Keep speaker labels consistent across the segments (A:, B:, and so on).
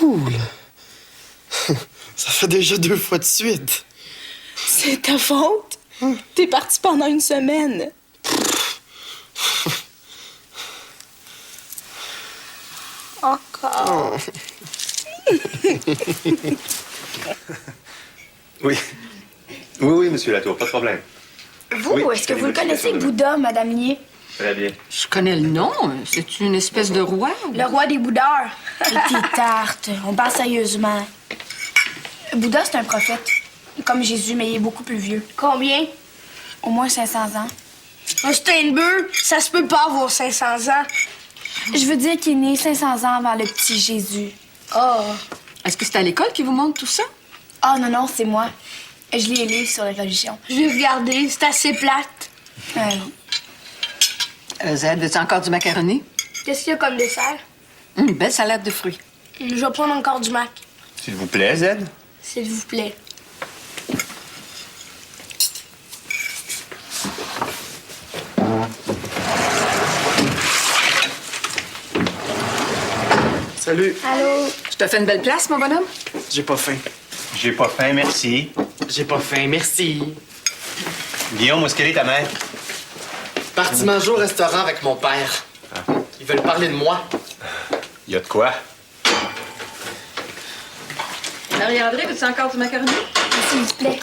A: cool. Ça fait déjà 2 fois de suite.
B: C'est ta faute. T'es parti pendant 1 semaine. Encore.
C: Oui. Oui, monsieur Latour, pas de problème.
D: Vous,
C: Oui,
D: est-ce que
C: je
D: vous le
C: connais
D: connaissez,
C: votre
D: Bouddha, Madame Lier?
C: Très bien.
E: Je connais le nom. C'est une espèce de roi.
D: Le roi des bouddheurs. Et tes tartes. On parle sérieusement. Bouddha, c'est un prophète. Comme Jésus, mais il est beaucoup plus vieux. Combien? Au moins 500 ans.
F: Un Steinbeu, ça se peut pas avoir 500 ans.
D: Je veux dire qu'il est né 500 ans avant le petit Jésus.
F: Oh.
E: Est-ce que c'est à l'école qui vous montre tout ça?
D: Ah non, non, c'est moi. Je lis les livres sur la religion.
F: Je vais regarder, c'est assez plate.
E: Zed, veux-tu encore du macaroni?
F: Qu'est-ce qu'il y a comme dessert?
E: Une belle salade de fruits.
F: Je vais prendre encore du mac.
C: S'il vous plaît, Zed.
F: S'il vous plaît.
A: Salut.
D: Allô?
E: Je te fais une belle place, mon bonhomme?
A: J'ai pas faim.
C: J'ai pas faim, merci.
A: J'ai pas faim, merci.
C: Guillaume, où est-ce qu'elle est ta mère?
A: Parti manger au restaurant avec mon père. Ils veulent parler de moi.
C: Y a de quoi?
E: Marie-André, veux-tu encore du macaroni?
D: S'il vous plaît.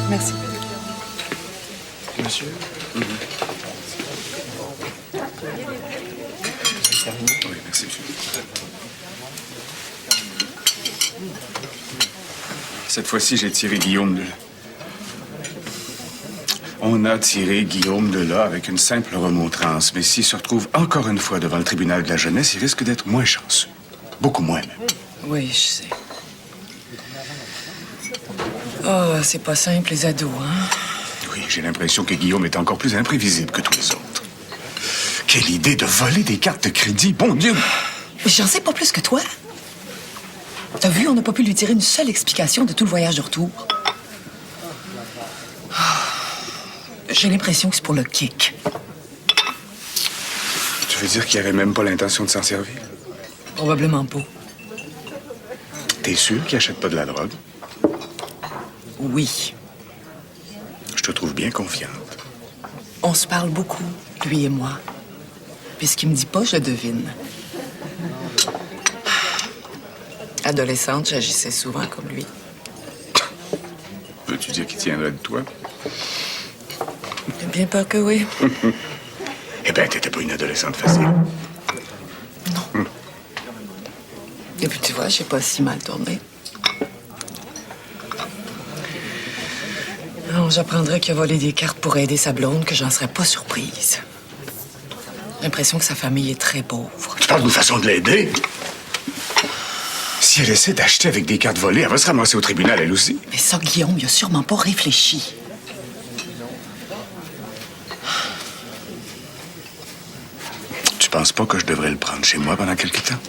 E: Merci.
A: Monsieur?
G: Oui, merci, monsieur. Cette fois-ci, j'ai tiré Guillaume de là. On a tiré Guillaume de là avec une simple remontrance, mais s'il se retrouve encore une fois devant le tribunal de la jeunesse, il risque d'être moins chanceux. Beaucoup moins, même.
E: Oui, je sais. Oh, c'est pas simple, les ados, hein?
G: Oui, j'ai l'impression que Guillaume est encore plus imprévisible que tous les autres. Quelle idée de voler des cartes de crédit, bon Dieu!
E: Mais j'en sais pas plus que toi. T'as vu, on n'a pas pu lui tirer une seule explication de tout le voyage de retour. J'ai l'impression que c'est pour le kick.
G: Tu veux dire qu'il avait même pas l'intention de s'en servir?
E: Probablement pas.
G: T'es sûr qu'il achète pas de la drogue?
E: Oui.
G: Je te trouve bien confiante.
E: On se parle beaucoup, lui et moi. Puis ce qu'il me dit pas, je le devine. Adolescente, j'agissais souvent comme lui.
G: Veux-tu dire qu'il tiendrait de toi?
E: J'ai bien peur que oui.
G: Eh bien, t'étais pas une adolescente facile.
E: Non. Et puis tu vois, j'ai pas si mal tourné. Non, j'apprendrais qu'il a volé des cartes pour aider sa blonde, que j'en serais pas surprise. J'ai l'impression que sa famille est très pauvre.
G: Tu parles d'une façon de l'aider? Si elle essaie d'acheter avec des cartes volées, elle va se ramasser au tribunal, elle aussi.
E: Mais ça, Guillaume, il a sûrement pas réfléchi.
G: Tu penses pas que je devrais le prendre chez moi pendant quelque temps?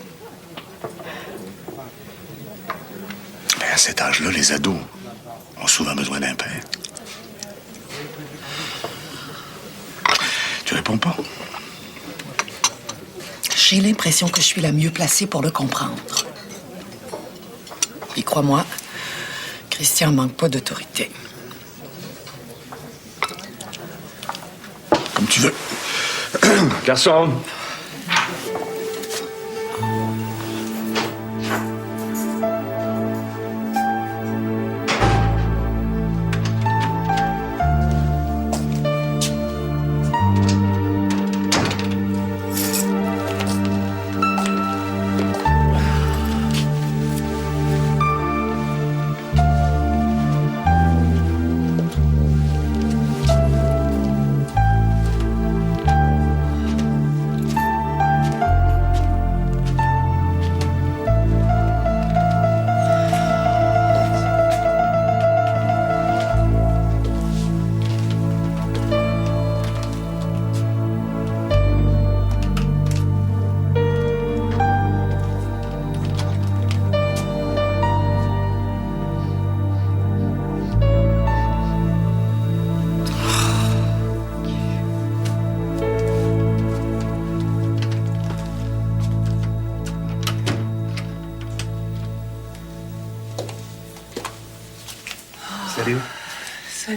G: Ben, à cet âge-là, les ados ont souvent besoin d'un père. Tu réponds pas?
E: J'ai l'impression que je suis la mieux placée pour le comprendre. Puis crois-moi, Christian manque pas d'autorité.
G: Comme tu veux.
C: Garçon!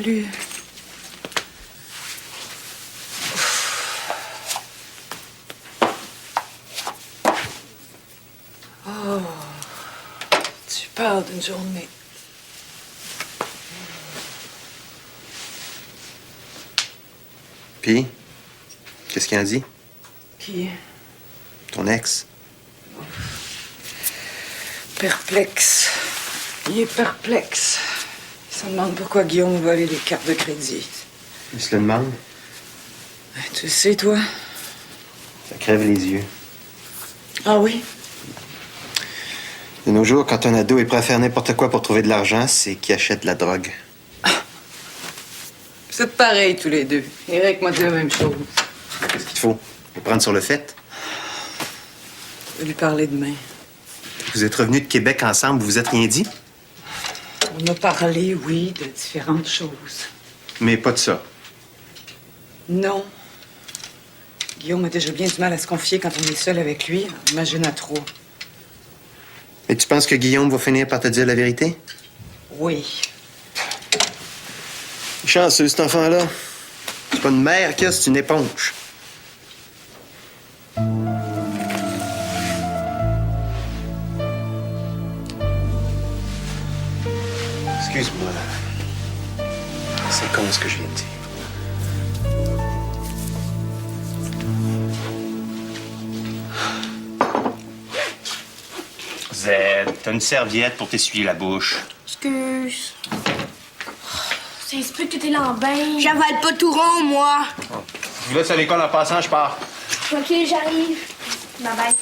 E: Salut. Oh, tu parles d'une journée.
H: Puis, qu'est-ce qu'il en dit?
E: Qui?
H: Ton ex?
E: Perplexe. Il est perplexe. Il se demande pourquoi Guillaume a volé les cartes de crédit.
H: Il se le demande.
E: Tu le sais, toi?
H: Ça crève les yeux.
E: Ah oui?
H: De nos jours, quand un ado est prêt à faire n'importe quoi pour trouver de l'argent, c'est qu'il achète de la drogue.
E: C'est pareil, tous les deux. Eric m'a dit la même chose.
H: Qu'est-ce qu'il te faut? Le prendre sur le fait?
E: Je vais lui parler demain.
H: Vous êtes revenus de Québec ensemble, vous vous êtes rien dit?
E: On a parlé, oui, de différentes choses.
H: Mais pas de ça.
E: Non. Guillaume a déjà bien du mal à se confier quand on est seul avec lui. Imagine à trois.
H: Et tu penses que Guillaume va finir par te dire la vérité?
E: Oui.
H: Chanceux, cet enfant-là. C'est pas une mère qu'il a, c'est une éponge. Excuse-moi. C'est con ce que je viens de dire.
C: Zed, t'as une serviette pour t'essuyer la bouche.
D: Excuse. Ça explique que t'es là en bain.
F: J'avale pas tout rond, moi.
C: Je vous laisse à l'école en passant, je pars.
D: Ok, j'arrive. Bye bye.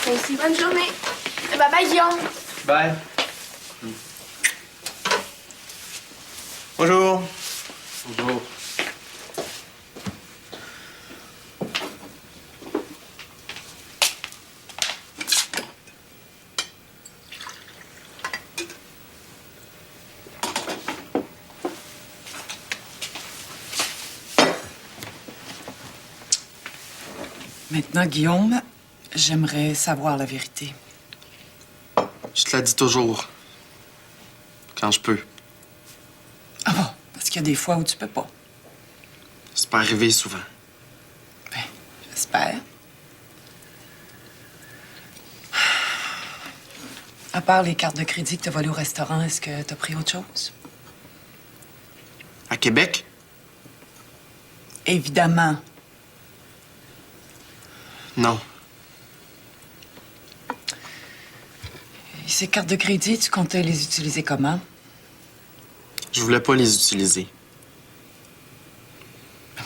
D: Merci. Bonne journée. Bye bye, Guillaume.
C: Bye.
H: Bonjour.
C: Bonjour.
E: Maintenant, Guillaume, j'aimerais savoir la vérité.
A: Je te la dis toujours. Quand je peux.
E: Ah bon? Parce qu'il y a des fois où tu peux pas.
A: C'est pas arrivé souvent.
E: Ben, j'espère. À part les cartes de crédit que t'as volées au restaurant, est-ce que t'as pris autre chose?
A: À Québec?
E: Évidemment.
A: Non.
E: Et ces cartes de crédit, tu comptais les utiliser comment?
A: Je voulais pas les utiliser.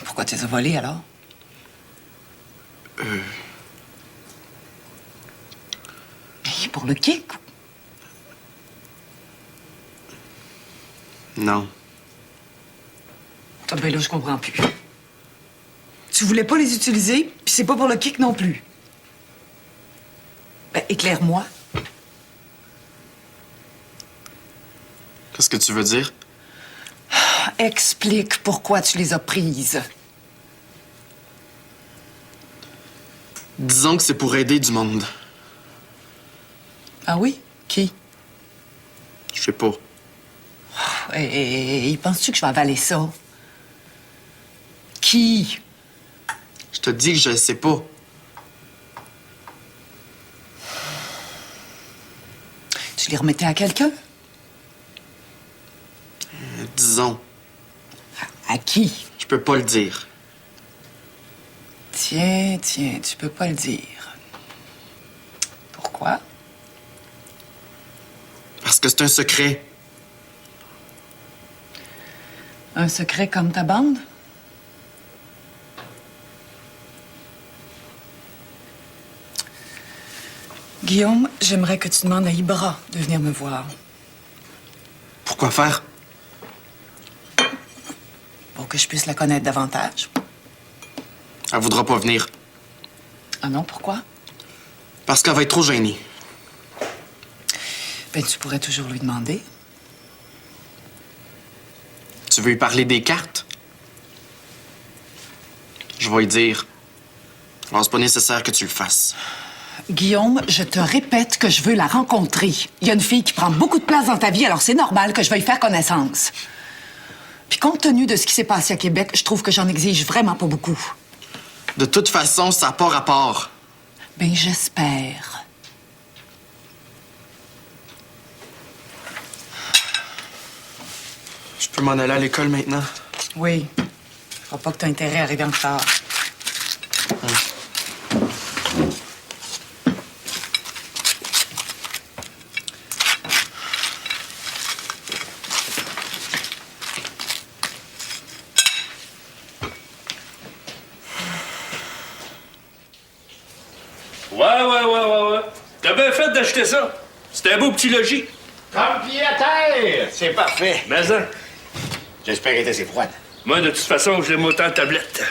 E: Pourquoi tu les as volées, alors? Et pour le kick?
A: Non.
E: Ah ben là, je comprends plus. Tu voulais pas les utiliser, puis c'est pas pour le kick non plus. Ben, éclaire-moi.
A: Qu'est-ce que tu veux dire?
E: Explique pourquoi tu les as prises.
A: Disons que c'est pour aider du monde.
E: Ah oui? Qui?
A: Je sais pas.
E: Et penses-tu que je vais avaler ça? Qui?
A: Je te dis que je sais pas.
E: Tu les remettais à quelqu'un?
A: Disons.
E: À qui?
A: Je peux pas le dire.
E: Tiens, tu peux pas le dire. Pourquoi?
A: Parce que c'est un secret.
E: Un secret comme ta bande? Guillaume, j'aimerais que tu demandes à Ibra de venir me voir.
A: Pourquoi faire?
E: Pour que je puisse la connaître davantage.
A: Elle voudra pas venir.
E: Ah non, pourquoi?
A: Parce qu'elle va être trop gênée.
E: Ben, tu pourrais toujours lui demander.
A: Tu veux lui parler des cartes? Je vais lui dire. Alors, c'est pas nécessaire que tu le fasses.
E: Guillaume, je te répète que je veux la rencontrer. Il y a une fille qui prend beaucoup de place dans ta vie, alors c'est normal que je veuille faire connaissance. Puis compte tenu de ce qui s'est passé à Québec, je trouve que j'en exige vraiment pas beaucoup.
A: De toute façon, ça n'a pas rapport.
E: Ben, j'espère.
A: Je peux m'en aller à l'école maintenant?
E: Oui. Faut pas que t'aies intérêt à arriver en retard.
I: Ouais. T'as bien fait d'acheter ça. C'était un beau petit logis.
H: Comme pied à terre! C'est parfait.
I: Mais ça,
H: J'espère qu'elle était assez froide.
I: moi, de toute façon, je l'aime autant en tablette.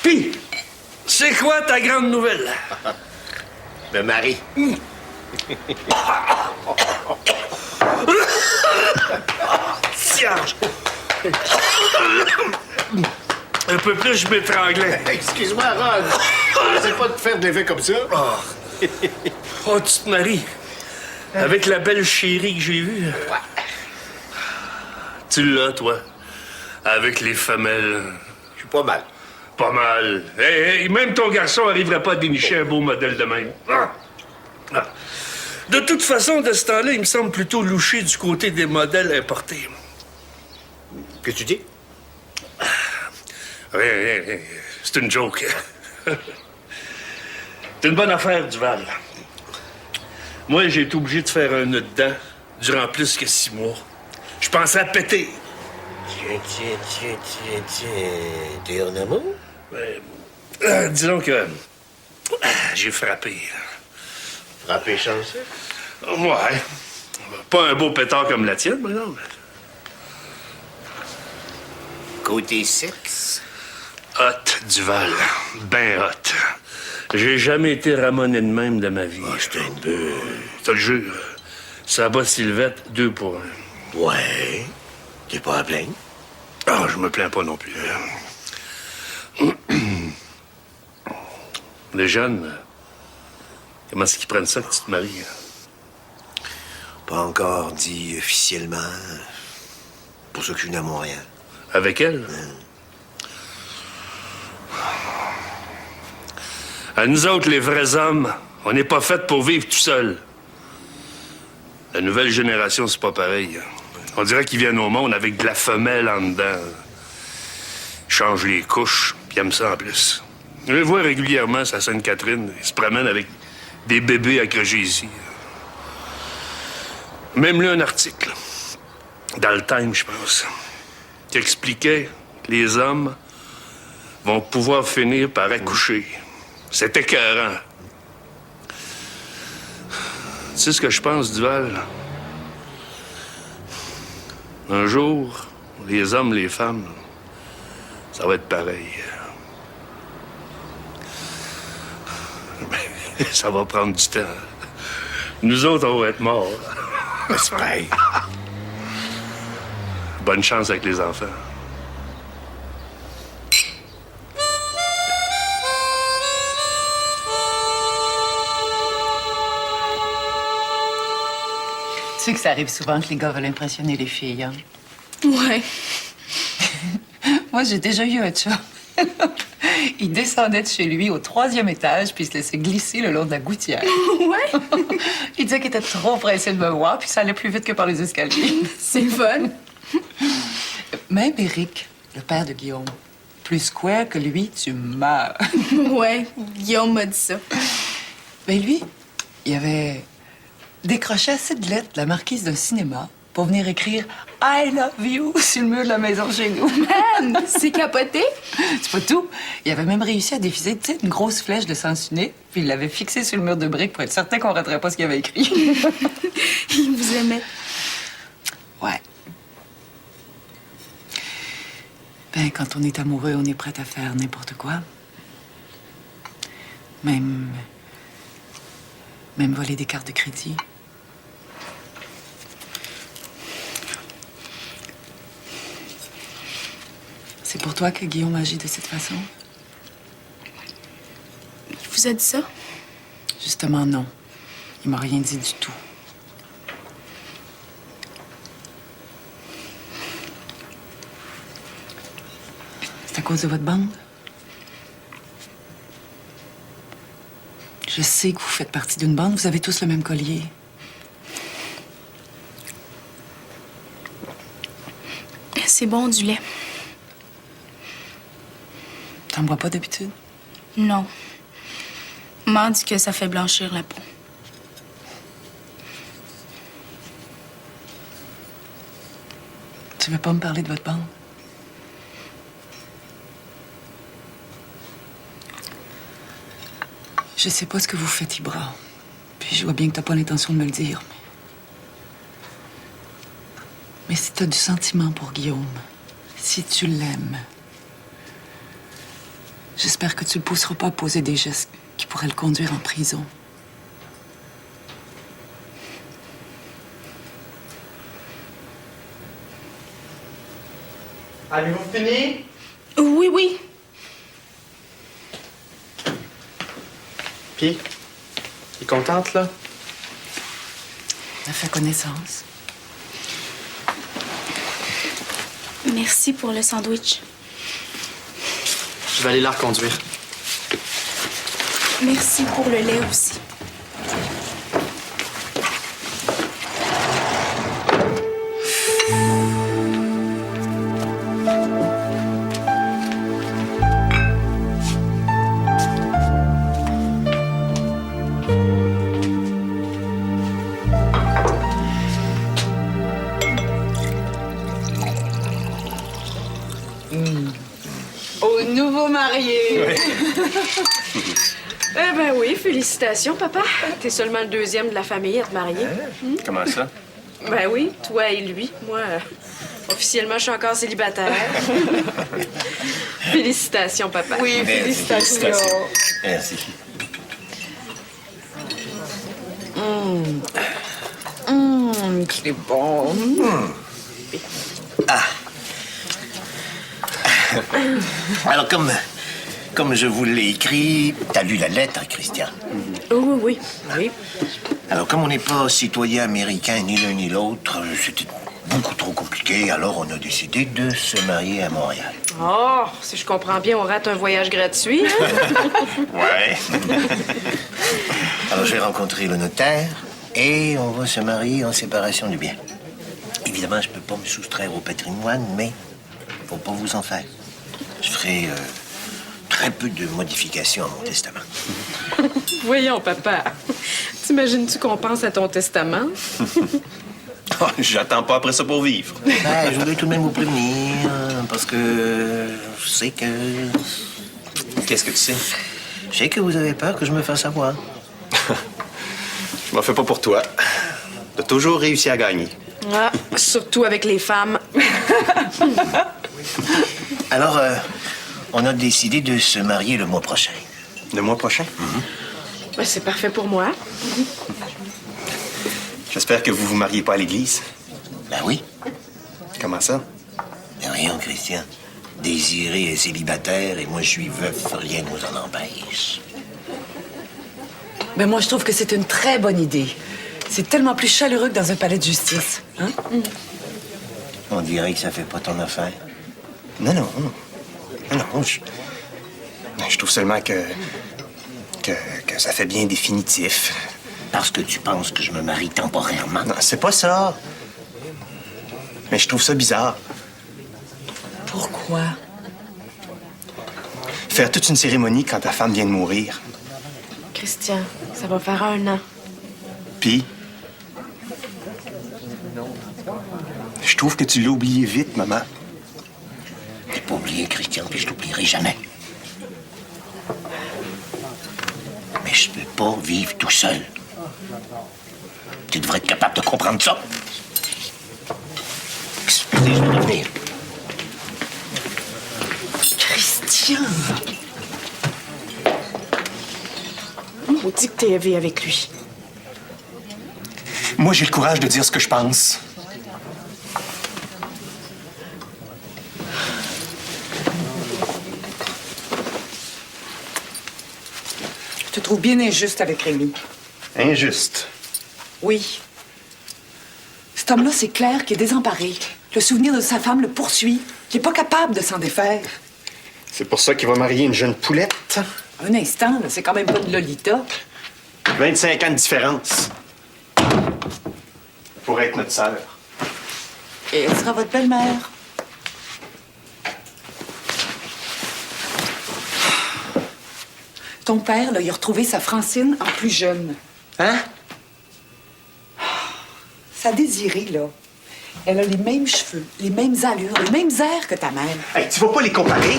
I: Puis, c'est quoi ta grande nouvelle?
H: Me marie.
I: Serge! Un peu plus, je m'étranglais.
H: Excuse-moi, Ron. J'essaie pas de te faire de l'effet comme ça.
I: Oh, tu te maries. Avec la belle chérie que j'ai vue. Tu l'as, toi. Avec les femelles.
H: Je suis pas mal.
I: Pas mal. Hey, même ton garçon arriverait pas à dénicher un beau modèle de même. Ah. De toute façon, de ce temps-là, il me semble plutôt loucher du côté des modèles importés.
H: Qu'est-ce que tu dis?
I: Rien. C'est une joke. C'est une bonne affaire, Duval. Moi, j'ai été obligé de faire un nœud dedans durant plus que 6 mois. Je pensais à péter.
H: Tiens. T'es en amour?
I: Disons que j'ai frappé.
H: Frappé chanceux?
I: Ouais. Pas un beau pétard comme la tienne, mais non.
H: Côté sexe?
I: Hot, Duval. Ben hot. J'ai jamais été ramoné de même de ma vie.
H: Ah, c'est un peu...
I: Je te le jure. Ça bat Sylvette 2 pour 1.
H: Ouais. T'es pas à plaindre?
I: Ah, je me plains pas non plus. Les jeunes, comment est-ce qu'ils prennent ça que tu te maries?
H: Pas encore dit officiellement. Pour ça que je suis venu à Montréal.
I: Avec elle? À nous autres, les vrais hommes, on n'est pas faits pour vivre tout seul. La nouvelle génération, c'est pas pareil. On dirait qu'ils viennent au monde avec de la femelle en dedans. Ils changent les couches, puis ils aiment ça en plus. Je les vois régulièrement, à Sainte-Catherine. Ils se promènent avec des bébés accrochés ici. Même lu un article, dans le Time, je pense, qui expliquait que les hommes vont pouvoir finir par accoucher. C'est écœurant. Tu sais ce que je pense, Duval? Un jour, les hommes, les femmes, ça va être pareil. Mais ça va prendre du temps. Nous autres, on va être morts.
H: J'espère.
I: Bonne chance avec les enfants.
E: Tu sais que ça arrive souvent que les gars veulent impressionner les filles, hein?
B: Ouais.
E: Moi, j'ai déjà eu un chum. Il descendait de chez lui au 3e étage, puis il se laissait glisser le long de la gouttière.
B: Ouais.
E: Il disait qu'il était trop pressé de me voir, puis ça allait plus vite que par les escaliers.
B: C'est fun.
E: Même Éric, le père de Guillaume, plus square que lui, tu meurs.
B: Ouais, Guillaume m'a dit ça.
E: Ben lui, il avait décroché assez de lettres de la marquise d'un cinéma pour venir écrire « I love you » sur le mur de la maison chez nous.
B: Man, c'est capoté.
E: C'est pas tout. Il avait même réussi à déficer, tu sais, une grosse flèche de sens unique, puis il l'avait fixée sur le mur de briques pour être certain qu'on raterait pas ce qu'il avait écrit.
B: Il vous aimait.
E: Ouais. Ben, quand on est amoureux, on est prêt à faire n'importe quoi. Même voler des cartes de crédit. C'est pour toi que Guillaume agit de cette façon?
B: Il vous a dit ça?
E: Justement, non. Il m'a rien dit du tout. À cause de votre bande? Je sais que vous faites partie d'une bande. Vous avez tous le même collier.
B: C'est bon, du lait.
E: T'en bois pas d'habitude?
B: Non. Maman dit que ça fait blanchir la peau.
E: Tu veux pas me parler de votre bande? Je sais pas ce que vous faites, Ibra. Puis je vois bien que t'as pas l'intention de me le dire. Mais si t'as du sentiment pour Guillaume, si tu l'aimes, j'espère que tu le pousseras pas à poser des gestes qui pourraient le conduire en prison.
A: Avez-vous fini?
B: Oui, oui.
A: Puis, il est contente, là?
E: On a fait connaissance.
B: Merci pour le sandwich.
A: Je vais aller la reconduire.
B: Merci pour le lait aussi.
J: Au nouveau marié. Eh ben oui, félicitations, papa. T'es seulement le deuxième de la famille à te marier.
C: Comment ça?
J: Ben oui, toi et lui. Moi, officiellement, je suis encore célibataire. Félicitations, papa.
H: Oui, félicitations. Merci.
E: C'est bon.
H: Ah. Alors, comme je vous l'ai écrit, t'as lu la lettre, Christian?
J: Oh, oui, oui.
H: Alors, comme on n'est pas citoyen américain ni l'un ni l'autre, c'était beaucoup trop compliqué, alors on a décidé de se marier à Montréal.
J: Oh, si je comprends bien, on rate un voyage gratuit, hein?
H: Ouais. Alors, j'ai rencontré le notaire et on va se marier en séparation du bien. Évidemment, je peux pas me soustraire au patrimoine, mais faut pas vous en faire. Je ferai très peu de modifications à mon testament.
J: Voyons, papa. T'imagines-tu qu'on pense à ton testament?
C: J'attends pas après ça pour vivre.
H: Ben, je voulais tout de même vous prévenir, parce que je sais que...
C: Qu'est-ce que tu sais?
H: Je sais que vous avez peur que je me fasse avoir.
C: Je m'en fais pas pour toi. T'as toujours réussi à gagner.
J: Ah, surtout avec les femmes.
H: Alors, on a décidé de se marier le mois prochain.
C: Le mois prochain?
J: Ben, c'est parfait pour moi.
C: J'espère que vous vous mariez pas à l'église.
H: Ben oui.
C: Comment ça?
H: Ben rien, Christian. Désiré est célibataire et moi, je suis veuf. Rien nous en empêche.
E: Ben moi, je trouve que c'est une très bonne idée. C'est tellement plus chaleureux que dans un palais de justice. Hein?
H: On dirait que ça fait pas ton affaire.
C: Non, non. Non, je trouve seulement que ça fait bien définitif.
H: Parce que tu penses que je me marie temporairement.
C: Non, c'est pas ça. Mais je trouve ça bizarre.
E: Pourquoi?
C: Faire toute une cérémonie quand ta femme vient de mourir.
J: Christian, ça va faire 1 an.
C: Puis, je trouve que tu l'as oublié vite, maman.
H: J'ai pas oublié, Christian, puis je t'oublierai jamais. Mais je peux pas vivre tout seul. Tu devrais être capable de comprendre ça. Excusez, je vais revenir.
E: Christian!
J: On dit que t'es élevé avec lui.
C: Moi, j'ai le courage de dire ce que je pense.
E: Je te trouve bien injuste avec Rémi.
C: Injuste.
E: Oui. Cet homme-là, c'est clair qu'il est désemparé. Le souvenir de sa femme le poursuit. Il n'est pas capable de s'en défaire.
C: C'est pour ça qu'il va marier une jeune poulette.
E: Un instant, là, c'est quand même pas de Lolita.
C: 25 ans de différence. Pour être notre sœur.
E: Et elle sera votre belle-mère. Ton père, là, il a retrouvé sa Francine en plus jeune.
C: Hein?
E: Sa Désirée, là, elle a les mêmes cheveux, les mêmes allures, les mêmes airs que ta mère.
C: Hey, tu vas pas les comparer?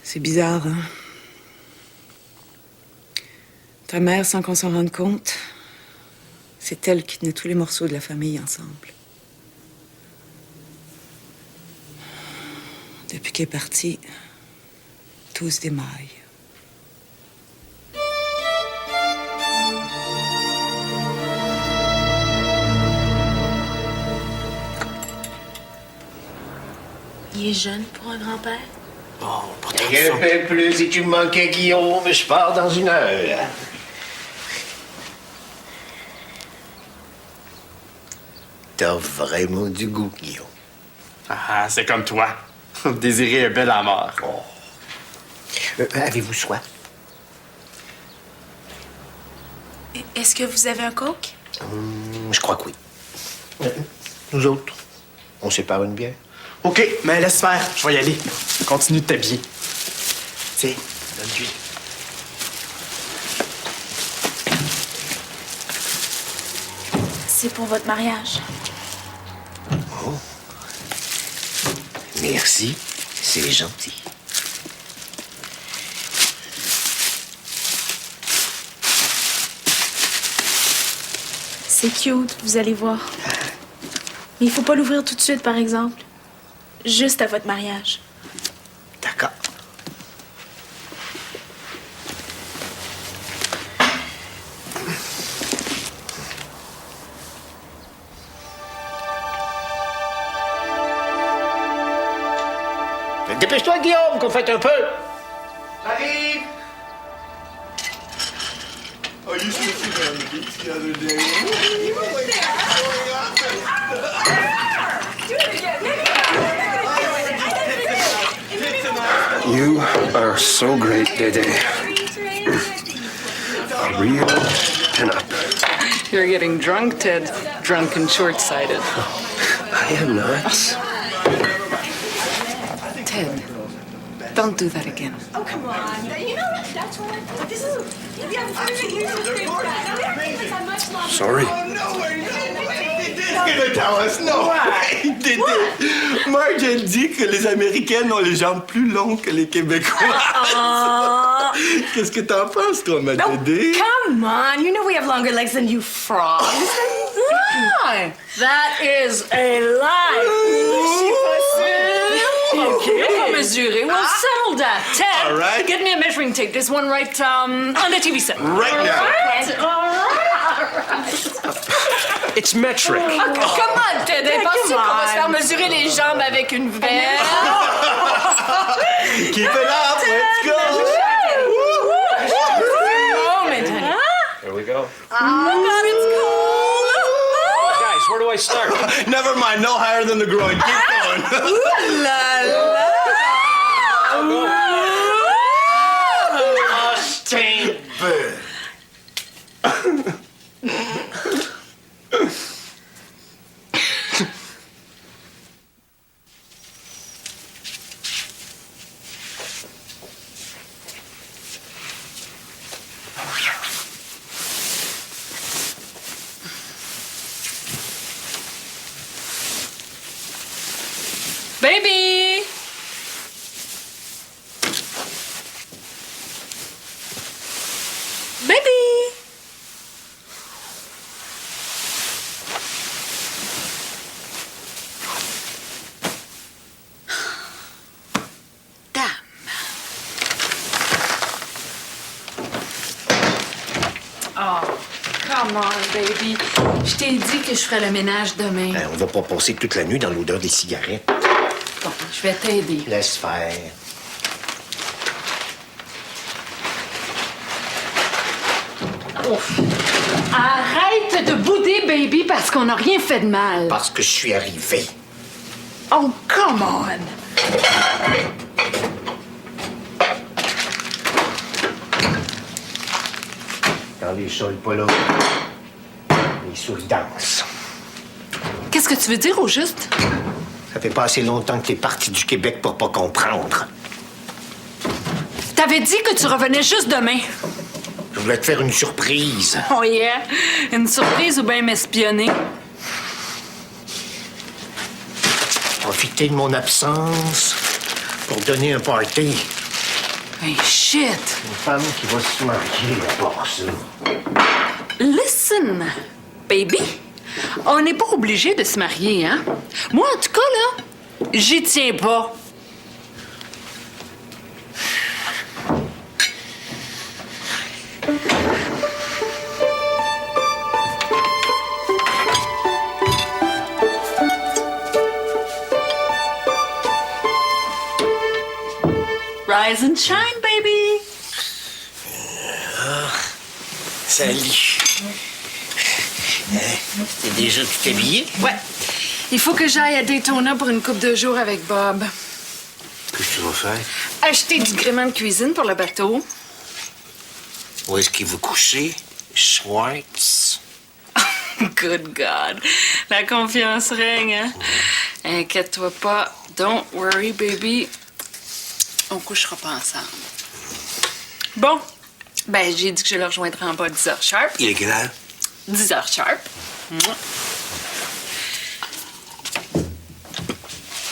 E: C'est bizarre, hein? Ta mère, sans qu'on s'en rende compte, c'est elle qui tenait tous les morceaux de la famille ensemble. Depuis qu'elle est partie, tout se démaille.
B: Il est jeune pour un grand-père.
A: Bon, pourtant,
H: Un peu plus, si tu me manquais, Guillaume, je pars dans une heure. T'as vraiment du goût, Guillaume.
A: Ah, c'est comme toi. Désirée est belle à mort.
H: Avez-vous soif?
B: Est-ce que vous avez un coke?
H: Je crois que oui. Nous autres, on sépare une bière.
A: OK, mais laisse faire. Je vais y aller. Continue de t'habiller. Tiens, donne-lui.
B: C'est pour votre mariage.
H: Merci, c'est gentil.
B: C'est cute, vous allez voir. Mais il faut pas l'ouvrir tout de suite, par exemple. Juste à votre mariage.
H: D'accord. Dépêche-toi, Guillaume, qu'on fête un peu.
A: J'arrive!
C: You are so great, Dede. A real pin-up.
E: You're getting drunk, Ted. Drunk and short-sighted.
C: I am not.
E: Ted, don't do that again.
F: Oh, come on. You know, that's what this is.
C: Sorry.
K: Qu'est-ce que tell us? No. Dédé, Marge, elle dit que les Américaines ont les jambes plus longues que les Québécois. Qu'est-ce que t'en penses, toi, ma Dédé?
F: Come on. You know we have longer legs than you frogs. Lie. That is a lie. Okay. We'll mesurer. We'll settle that. Ted,
K: All right.
F: get me a measuring tape. There's one right on the TV set.
K: Right now.
F: All right.
C: It's metric.
F: Come on, Ted. Pense-tu qu'on va se faire mesurer les jambes avec une verre?
K: Keep it up. Let's go.
F: Moment, honey.
C: Here we go.
F: Oh, God, it's cold.
C: Guys, where do I start?
K: Never mind. No higher than the groin. Keep going.
F: Ooh la la.
K: Steinberg.
F: Baby! Baby!
B: Dame.
J: Oh, come on, baby. Je t'ai dit que je ferais le ménage demain.
H: On va pas passer toute la nuit dans l'odeur des cigarettes.
J: Bon, je vais t'aider.
H: Laisse faire.
J: Arrête de bouder, baby, parce qu'on n'a rien fait de mal.
H: Parce que je suis arrivé.
J: Oh, come on!
H: Quand les chats pas là, les souris dansent.
J: Qu'est-ce que tu veux dire au juste?
H: Ça fait pas assez longtemps que t'es parti du Québec pour pas comprendre.
J: T'avais dit que tu revenais juste demain.
H: Je voulais te faire une surprise.
J: Oh yeah? Une surprise ou bien m'espionner?
H: Profiter de mon absence pour donner un party.
J: Hey, shit!
H: Une femme qui va se marier à part ça.
J: Listen, baby. On n'est pas obligé de se marier, hein? Moi, en tout cas, là, j'y tiens pas. Rise and shine, baby!
H: Salut. T'es déjà tout habillé?
J: Ouais. Il faut que j'aille à Daytona pour une couple de jours avec Bob.
H: Qu'est-ce que tu vas faire?
J: Acheter du gréement de cuisine pour le bateau.
H: Où est-ce qu'il va coucher? Schwartz?
J: Good God. La confiance règne, hein? Inquiète-toi pas. Don't worry, baby. On couchera pas ensemble. Bon. Ben, j'ai dit que je le rejoindrai en bas à 10h sharp.
H: Il est quelle heure?
J: 10h sharp.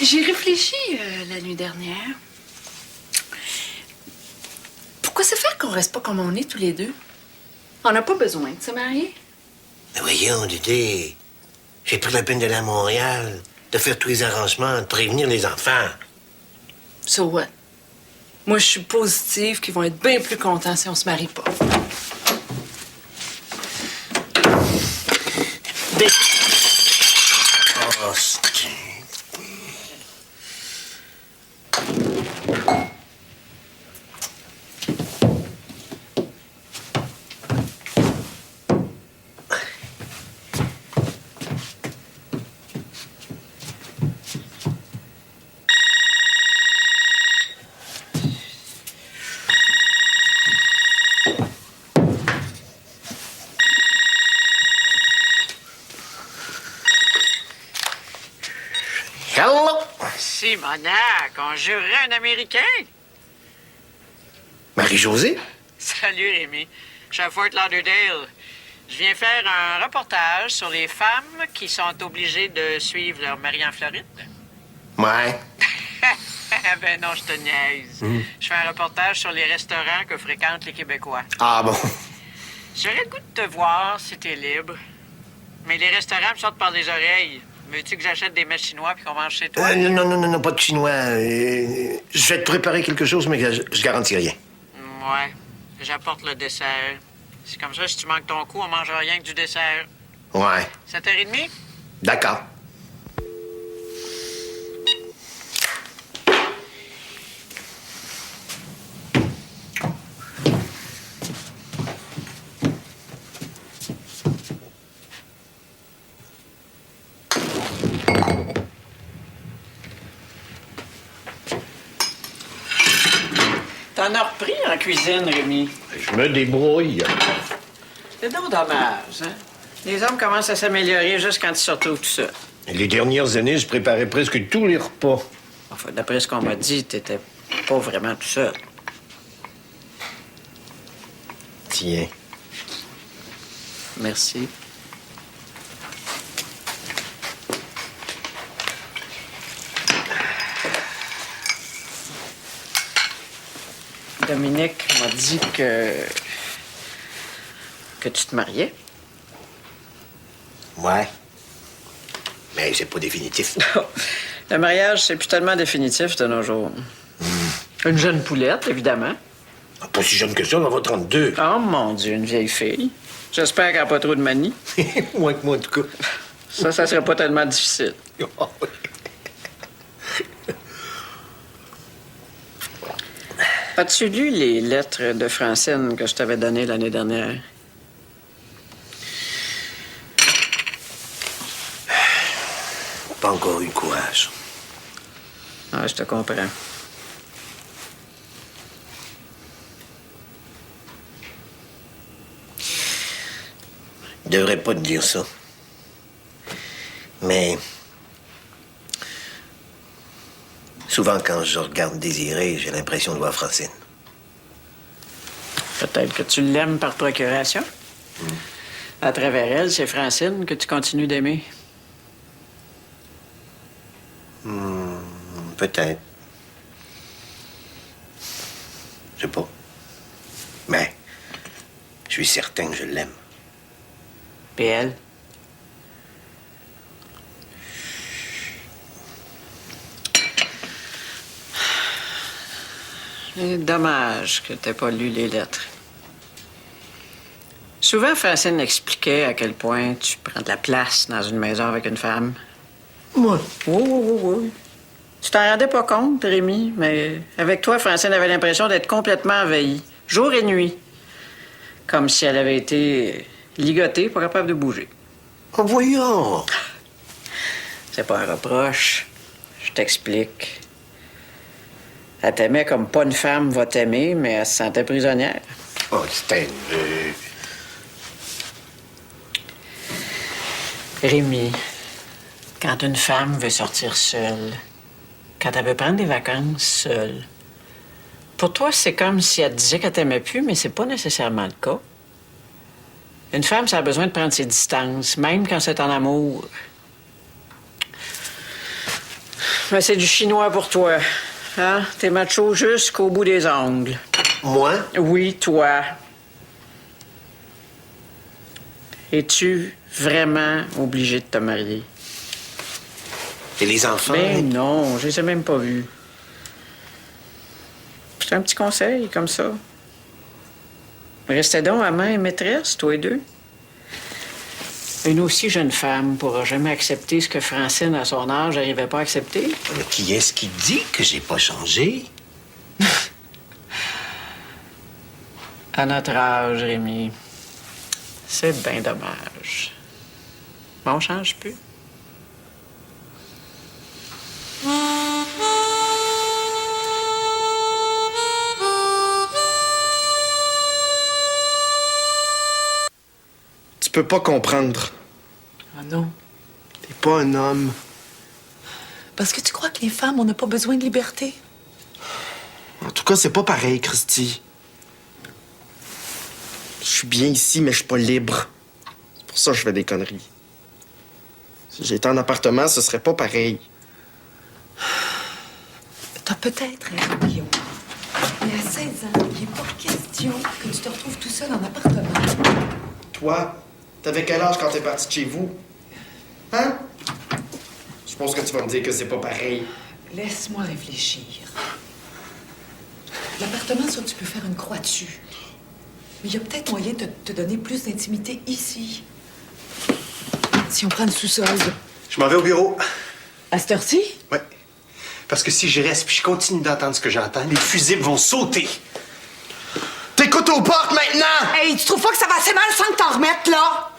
J: J'ai réfléchi la nuit dernière. Pourquoi se faire qu'on reste pas comme on est tous les deux? On n'a pas besoin de se marier.
H: Mais voyons, Dédé. J'ai pris la peine d'aller à Montréal, de faire tous les arrangements, de prévenir les enfants.
J: So what? Moi, je suis positive qu'ils vont être bien plus contents si on se marie pas.
H: Oh, c'est... Hello!
L: Simonac, on jurerait un Américain?
H: Marie-Josée?
L: Salut, Rémi. Je suis à Fort Lauderdale. Je viens faire un reportage sur les femmes qui sont obligées de suivre leur mari en Floride.
H: Ouais.
L: Ben non, je te niaise. Je fais un reportage sur les restaurants que fréquentent les Québécois.
H: Ah bon?
L: J'aurais le goût de te voir si t'es libre. Mais les restaurants me sortent par les oreilles. Veux-tu que j'achète des mets chinois puis qu'on mange chez toi?
H: Non, pas de chinois. Je vais te préparer quelque chose, mais je garantis rien.
L: Ouais, j'apporte le dessert. C'est comme ça, si tu manques ton coup, on mangera rien que du dessert.
H: Ouais.
L: 7h30?
H: D'accord.
L: T'en as repris en cuisine, Rémi.
H: Je me débrouille.
L: C'est donc dommage, hein? Les hommes commencent à s'améliorer juste quand ils se retrouvent tout seuls.
H: Les dernières années, je préparais presque tous les repas.
L: Enfin, d'après ce qu'on m'a dit, t'étais pas vraiment tout seul.
H: Tiens.
L: Merci. Dominique m'a dit que tu te mariais.
H: Ouais. Mais c'est pas définitif.
L: Le mariage, c'est plus tellement définitif de nos jours. Une jeune poulette, évidemment.
H: Pas si jeune que ça, on va avoir 32.
L: Oh mon Dieu, une vieille fille. J'espère qu'elle n'a pas trop de manie.
H: Moins que moi, en tout cas.
L: Ça serait pas tellement difficile. As-tu lu les lettres de Francine que je t'avais données l'année dernière?
H: courage.
F: Ah, je te comprends.
H: Je devrais pas te dire ça. Mais... souvent, quand je regarde Désiré, j'ai l'impression de voir Francine.
F: Peut-être que tu l'aimes par procuration. À travers elle, c'est Francine que tu continues d'aimer.
H: Peut-être. Je sais pas. Mais je suis certain que je l'aime.
F: Et elle? C'est dommage que t'aies pas lu les lettres. Souvent, Francine expliquait à quel point tu prends de la place dans une maison avec une femme.
H: Moi?
F: Oui. Tu t'en rendais pas compte, Rémi, mais avec toi, Francine avait l'impression d'être complètement envahie, jour et nuit. Comme si elle avait été ligotée, pas capable de bouger.
H: En voyant!
F: C'est pas un reproche. Je t'explique. Elle t'aimait comme pas une femme va t'aimer, mais elle se sentait prisonnière.
H: Oh, Stan,
F: Rémi, quand une femme veut sortir seule, quand elle veut prendre des vacances seule, pour toi, c'est comme si elle te disait qu'elle t'aimait plus, mais c'est pas nécessairement le cas. Une femme, ça a besoin de prendre ses distances, même quand c'est en amour. Mais c'est du chinois pour toi. Hein? T'es macho jusqu'au bout des ongles.
H: Moi?
F: Oui, toi. Es-tu vraiment obligé de te marier?
H: Et les enfants?
F: Ben non, je les ai même pas vus. C'est un petit conseil, comme ça. Restez donc amant et maîtresse, toi et deux. Une aussi jeune femme pourra jamais accepter ce que Francine, à son âge, n'arrivait pas à accepter.
H: Mais qui est-ce qui dit que j'ai pas changé?
F: À notre âge, Rémi, c'est bien dommage. Bon, on change plus.
A: Tu peux pas comprendre.
E: Ah non.
A: T'es pas un homme.
E: Parce que tu crois que les femmes, on n'a pas besoin de liberté?
A: En tout cas, c'est pas pareil, Christy. Je suis bien ici, mais je suis pas libre. C'est pour ça que je fais des conneries. Si j'étais en appartement, ce serait pas pareil.
E: T'as peut-être raison, Guillaume. Mais à 16 ans, il n'est pas question que tu te retrouves tout seul en appartement.
A: Toi, t'avais quel âge quand t'es parti de chez vous? Hein? Je pense que tu vas me dire que c'est pas pareil.
E: Laisse-moi réfléchir. L'appartement, ça, tu peux faire une croix dessus. Mais il y a peut-être moyen de te donner plus d'intimité ici. Si on prend le sous-sol.
K: Je m'en vais au bureau.
E: À cette heure-ci?
K: Oui. Parce que si je reste puis je continue d'entendre ce que j'entends, les fusibles vont sauter.
A: T'écoutes aux portes maintenant!
E: Hey, tu trouves pas que ça va assez mal sans que t'en remettes, là?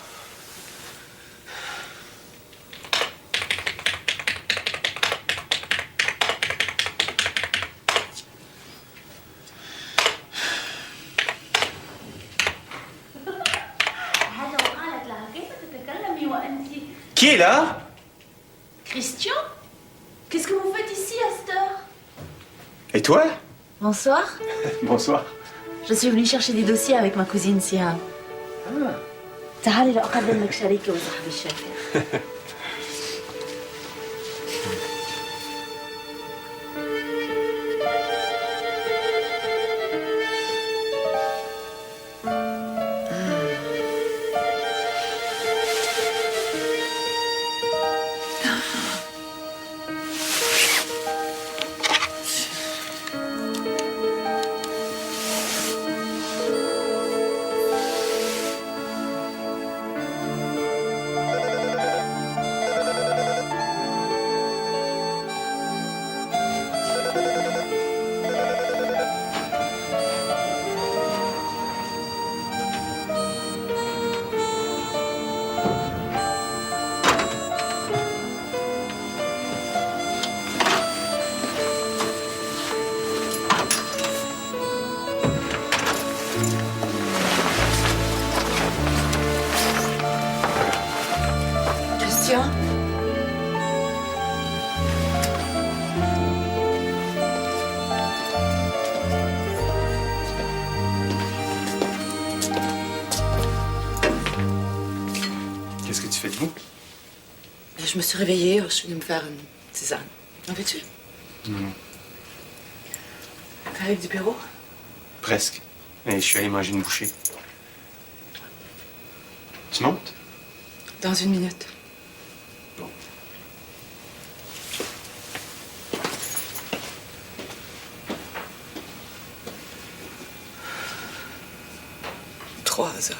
K: Qui est là?
B: Christian? Qu'est-ce que vous faites ici à cette heure?
K: Et toi?
B: Bonsoir.
K: Bonsoir.
B: Je suis venue chercher des dossiers avec ma cousine Siam. تعالي لأقدم لك شريكي وصاحبي الشافع.
M: je me suis réveillée, je suis venue me faire une tisane. En veux-tu?
N: Non.
M: Avec du bureau?
N: Presque. Mais je suis allé manger une bouchée. Tu montes?
M: Dans 1 minute.
N: Bon.
M: Trois heures.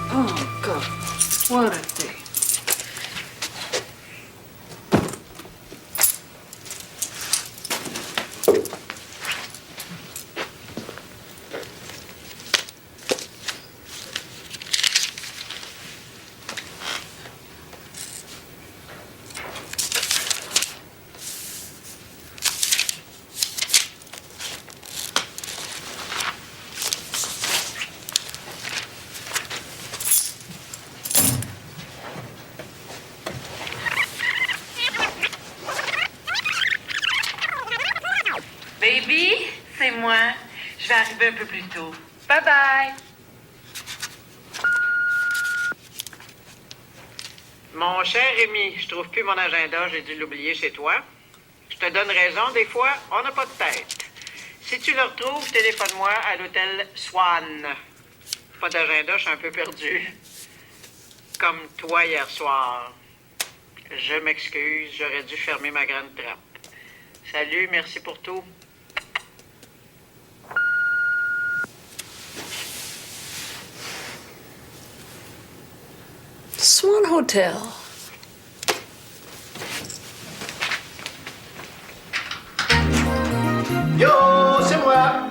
J: Oh, God. What a day.
L: Baby, c'est moi. Je vais arriver un peu plus tôt. Bye bye. Mon cher Rémi, je trouve plus mon agenda, j'ai dû l'oublier chez toi. Je te donne raison, des fois, on n'a pas de tête. Si tu le retrouves, téléphone-moi à l'hôtel Swan. Pas d'agenda, je suis un peu perdu. Comme toi hier soir. Je m'excuse, j'aurais dû fermer ma grande trappe. Salut, merci pour tout.
J: Swan Hotel.
H: Yo, c'est moi!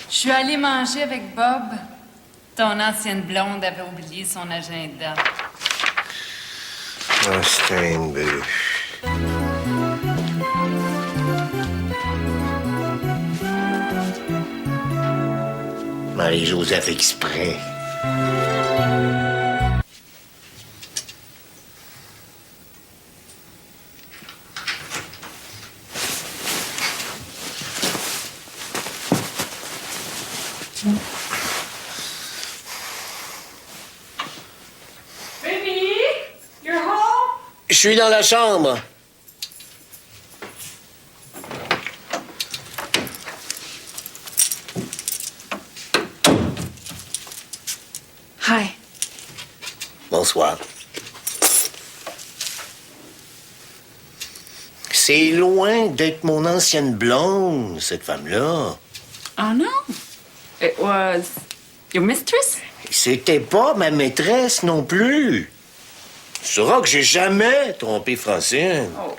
J: Je suis allée manger avec Bob. Ton ancienne blonde avait oublié son agenda.
H: Ah, Steinberg. Marie-Joseph exprès.
J: Baby, you're home?
H: Je suis dans la chambre.
J: Hi.
H: Bonsoir. C'est loin d'être mon ancienne blonde, cette femme-là.
J: Oh no. It was your mistress?
H: C'était pas ma maîtresse non plus. Tu sauras que j'ai jamais trompé Francine.
J: Oh,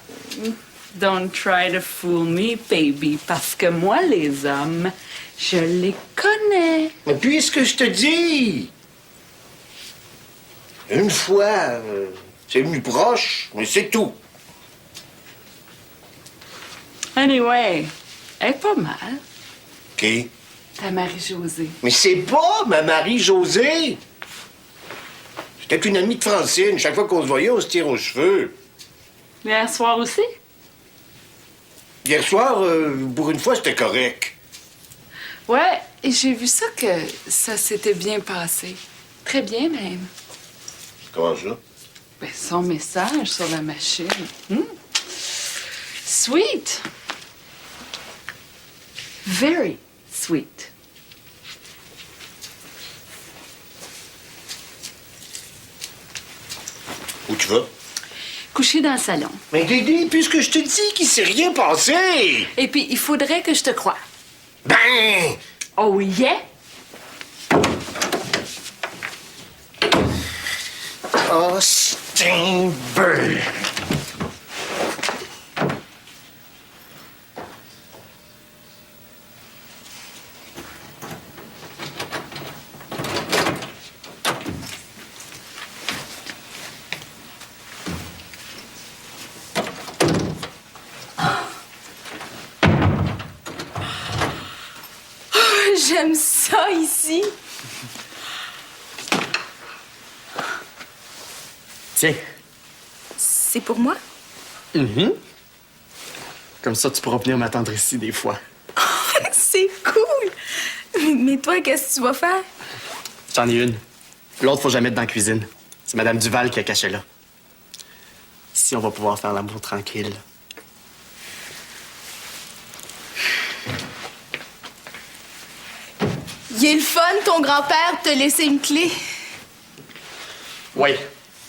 J: don't try to fool me, baby, parce que moi, les hommes, je les connais.
H: Mais puisque je te dis, une fois, c'est venu proche, mais c'est tout.
J: Anyway, elle est pas mal,
H: OK?
J: ta Marie-Josée.
H: Mais c'est pas ma Marie-Josée. C'était une amie de Francine. Chaque fois qu'on se voyait, on se tire aux cheveux.
J: Hier soir aussi?
H: Hier soir, pour une fois, c'était correct.
J: Ouais, et j'ai vu ça que ça s'était bien passé. Très bien, même.
H: Comment ça?
J: Ben, son message sur la machine. Sweet. Very sweet.
H: Où tu vas?
J: Couché dans le salon.
H: Mais Dédé, puisque je te dis qu'il s'est rien passé!
J: Et puis, il faudrait que je te croie.
H: Ben!
J: Oh yeah?
H: Oh, Steinberg!
A: Tiens.
B: C'est pour moi?
A: Comme ça, tu pourras venir m'attendre ici des fois.
B: C'est cool! Mais toi, qu'est-ce que tu vas faire?
A: J'en ai une. L'autre, faut jamais être dans la cuisine. C'est Madame Duval qui a caché là. Ici, on va pouvoir faire l'amour tranquille.
B: Il est le fun, ton grand-père, de te laisser une clé.
A: Oui,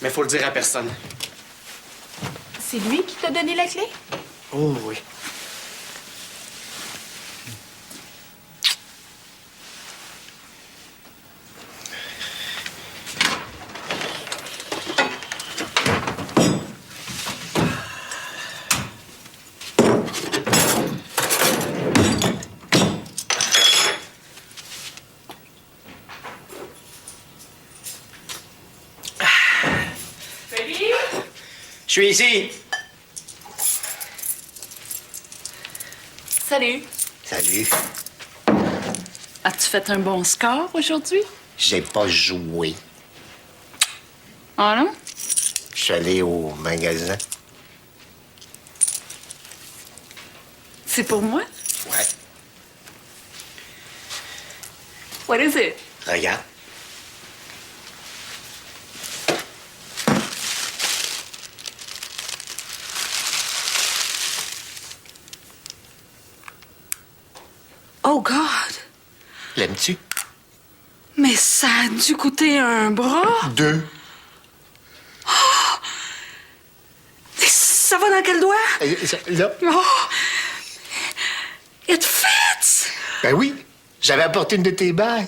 A: mais faut le dire à personne.
B: C'est lui qui t'a donné la clé?
A: Oh oui. Je suis ici.
J: Salut.
H: Salut.
J: As-tu fait un bon score aujourd'hui?
H: J'ai pas joué.
J: Ah non?
H: Je suis allé au magasin.
J: C'est pour moi?
H: Ouais.
J: What is it?
H: Regarde.
J: Oh God!
H: L'aimes-tu?
J: Mais ça a dû coûter un bras.
H: 2.
J: Et ça va dans quel doigt?
H: Là.
J: Oh! It fits!
H: Ben oui. J'avais apporté une de tes bagues.